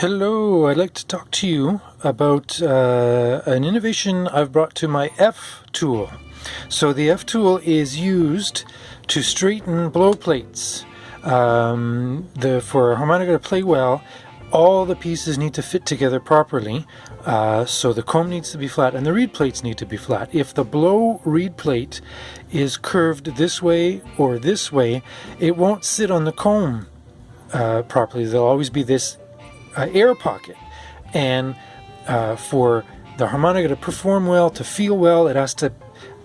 Hello, I'd like to talk to you about an innovation I've brought to my F tool. So the F tool is used to straighten blow plates. For a harmonica to play well, all the pieces need to fit together properly. So the comb needs to be flat and the reed plates need to be flat. If the blow reed plate is curved this way or this way, it won't sit on the comb properly. There'll always be this air pocket, and for the harmonica to perform well, to feel well, it has to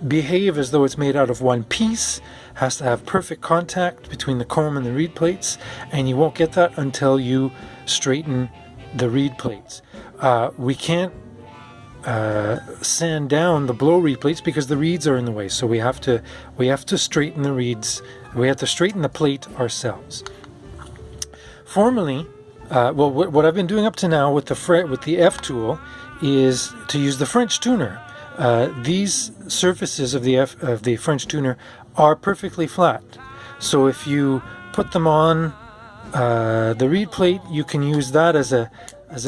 behave as though it's made out of one piece, has to have perfect contact between the comb and the reed plates, and you won't get that until you straighten the reed plates. We can't sand down the blow reed plates because the reeds are in the way, so we have to straighten the reeds. We have to straighten the plate ourselves. Formerly, what I've been doing up to now with the F tool is to use the French tuner. These surfaces of the French tuner are perfectly flat. So if you put them on the reed plate, you can use that as a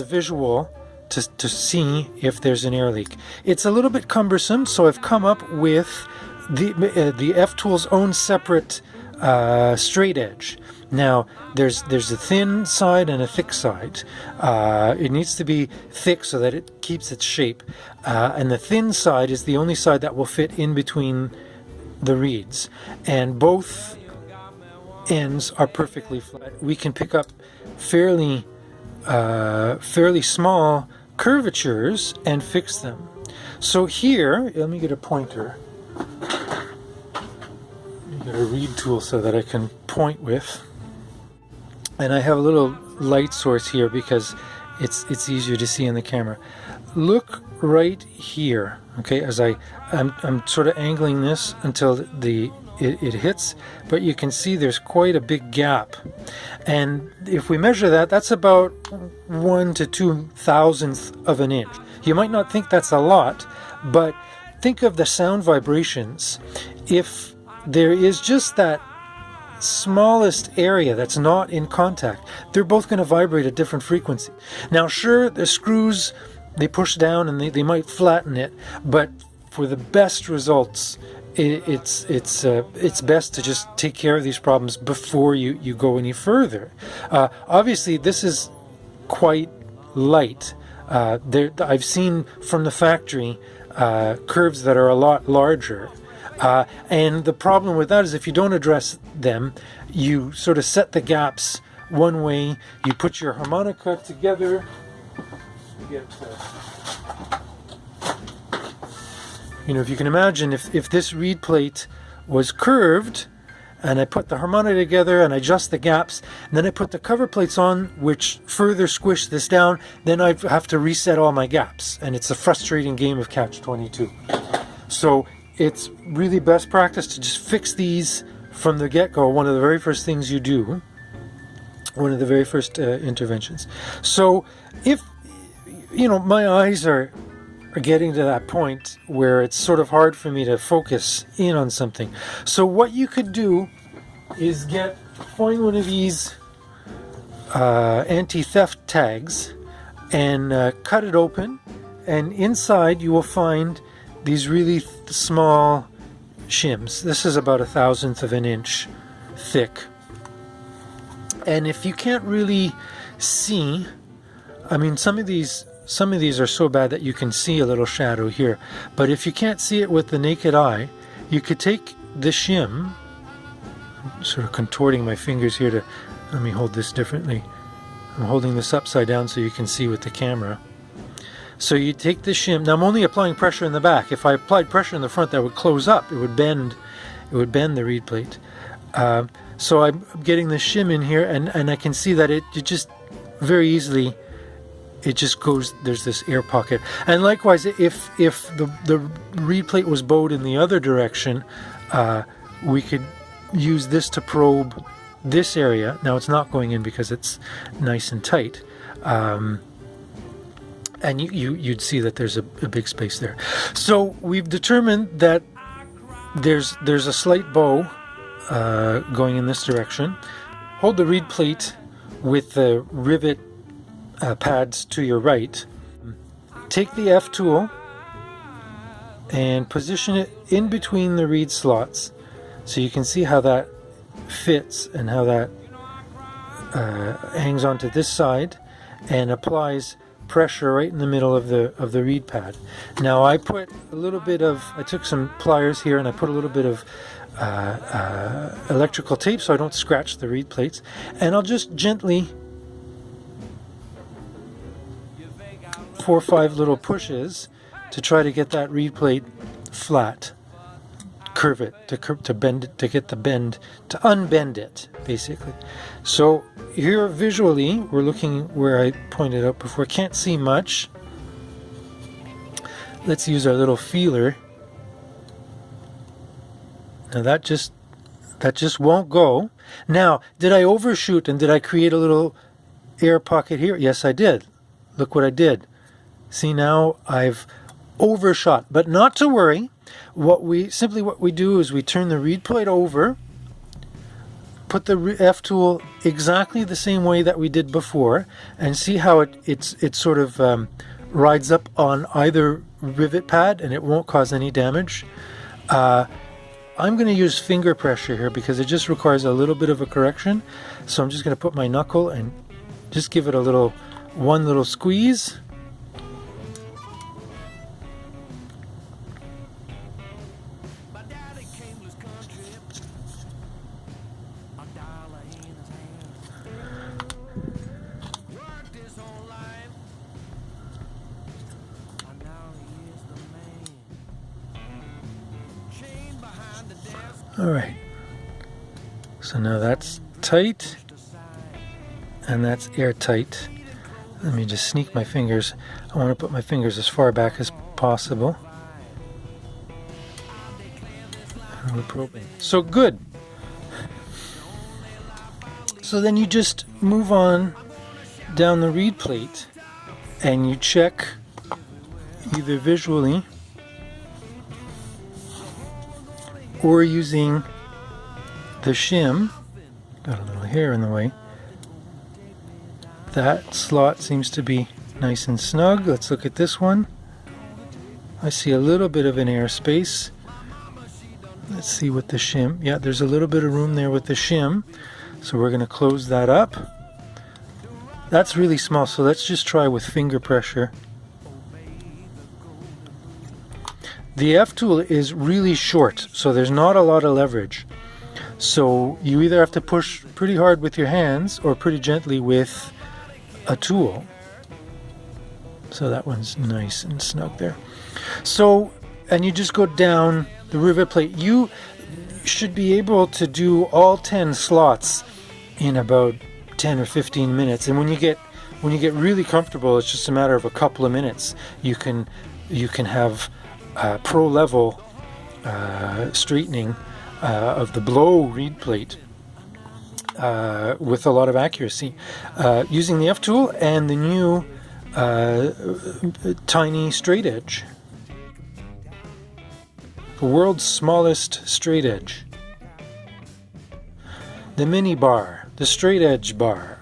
visual to see if there's an air leak. It's a little bit cumbersome, so I've come up with the F tool's own separate straight edge. Now, there's a thin side and a thick side. It needs to be thick so that it keeps its shape. And the thin side is the only side that will fit in between the reeds. And both ends are perfectly flat. We can pick up fairly small curvatures and fix them. So here, let me get a pointer. Get a reed tool so that I can point with. And I have a little light source here because it's easier to see in the camera. Look right here, okay, as I'm sort of angling this until it hits, but you can see there's quite a big gap. And if we measure that, that's about 1 to 2/1000th of an inch. You might not think that's a lot, but think of the sound vibrations. If there is just that smallest area that's not in contact, they're both going to vibrate at different frequency. Now sure, the screws, they push down and they might flatten it, but for the best results, it's best to just take care of these problems before you go any further. Obviously this is quite light. I've seen from the factory curves that are a lot larger. And the problem with that is if you don't address them, you sort of set the gaps one way, you put your harmonica together, if you can imagine, if this reed plate was curved, and I put the harmonica together and I adjust the gaps, and then I put the cover plates on which further squish this down, then I have to reset all my gaps, and it's a frustrating game of catch-22. So it's really best practice to just fix these from the get-go, one of the very first things you do, one of the very first interventions. So if, my eyes are getting to that point where it's sort of hard for me to focus in on something. So what you could do is find one of these anti-theft tags and cut it open, and inside you will find these really small shims. This is about 1/1000th of an inch thick. And if you can't really see, some of these are so bad that you can see a little shadow here. But if you can't see it with the naked eye, you could take the shim. I'm sort of contorting my fingers here let me hold this differently. I'm holding this upside down so you can see with the camera. So you take the shim. Now I'm only applying pressure in the back. If I applied pressure in the front, that would close up. It would bend the reed plate. So I'm getting the shim in here, and I can see that it just very easily, it just goes, there's this air pocket. And likewise, if the reed plate was bowed in the other direction, we could use this to probe this area. Now it's not going in because it's nice and tight. And you'd see that there's a big space there. So we've determined that there's a slight bow going in this direction. Hold the reed plate with the rivet pads to your right. Take the F tool and position it in between the reed slots so you can see how that fits and how that hangs onto this side and applies pressure right in the middle of the reed pad. Now I took some pliers here and I put a little bit of electrical tape so I don't scratch the reed plates, and I'll just gently 4 or 5 little pushes to try to get that reed plate flat, curve it, to bend it, to get the bend, to unbend it basically. So here visually we're looking where I pointed out before. Can't see much. Let's use our little feeler. Now that just won't go. Now, did I overshoot and did I create a little air pocket here? Yes, I did. Look what I did. See, now I've overshot, but not to worry. What we do is we turn the reed plate over, put the F tool exactly the same way that we did before, and see how it sort of rides up on either rivet pad and it won't cause any damage. I'm going to use finger pressure here because it just requires a little bit of a correction. So I'm just going to put my knuckle and just give it one little squeeze. Alright, so now that's tight and that's airtight. Let me just sneak my fingers. I want to put my fingers as far back as possible. And we're probing. So good. So then you just move on down the reed plate and you check either visually or using the shim. Got a little hair in the way. That slot seems to be nice and snug. Let's look at this one. I see a little bit of an air space. Let's see with the shim. Yeah, there's a little bit of room there with the shim. So we're going to close that up. That's really small, so let's just try with finger pressure. The F tool is really short, so there's not a lot of leverage. So you either have to push pretty hard with your hands or pretty gently with a tool. So that one's nice and snug there. So, and you just go down the rivet plate. You should be able to do all 10 slots in about 10 or 15 minutes. And when you get really comfortable, it's just a matter of a couple of minutes. You can have pro level straightening of the blow reed plate with a lot of accuracy using the F tool and the new tiny straight edge, the world's smallest straight edge, the mini bar, the straight edge bar.